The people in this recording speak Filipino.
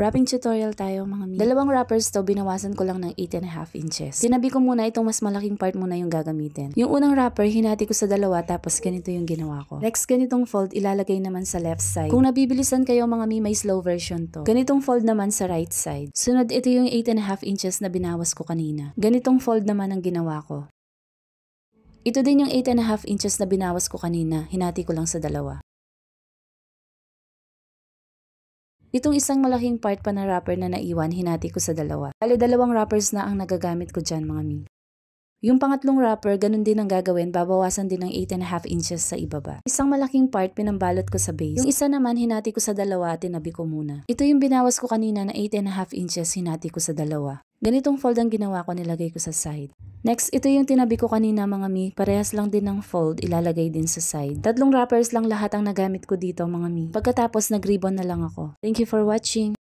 Wrapping tutorial tayo mga mi. Dalawang wrappers to, binawasan ko lang ng 8.5 inches. Tinabi ko muna itong mas malaking part muna yung gagamitin. Yung unang wrapper, hinati ko sa dalawa tapos ganito yung ginawa ko. Next, ganitong fold ilalagay naman sa left side. Kung nabibilisan kayo mga mi, may slow version to. Ganitong fold naman sa right side. Sunod, ito yung 8.5 inches na binawas ko kanina. Ganitong fold naman ang ginawa ko. Ito din yung 8.5 inches na binawas ko kanina, hinati ko lang sa dalawa. Itong isang malaking part pa na wrapper na naiwan, hinati ko sa dalawa. Bale, dalawang wrappers na ang nagagamit ko dyan mga mi. Yung pangatlong wrapper, ganun din ang gagawin, babawasan din ng 8.5 inches sa ibaba. Isang malaking part, pinambalot ko sa base. Yung isa naman, hinati ko sa dalawa at tinabi ko muna. Ito yung binawas ko kanina na 8.5 inches, hinati ko sa dalawa. Ganitong fold ang ginawa ko, nilagay ko sa side. Next, ito yung tinabi ko kanina mga mi, parehas lang din ng fold, ilalagay din sa side. Tatlong wrappers lang lahat ang nagamit ko dito mga mi. Pagkatapos, nag-ribbon na lang ako. Thank you for watching!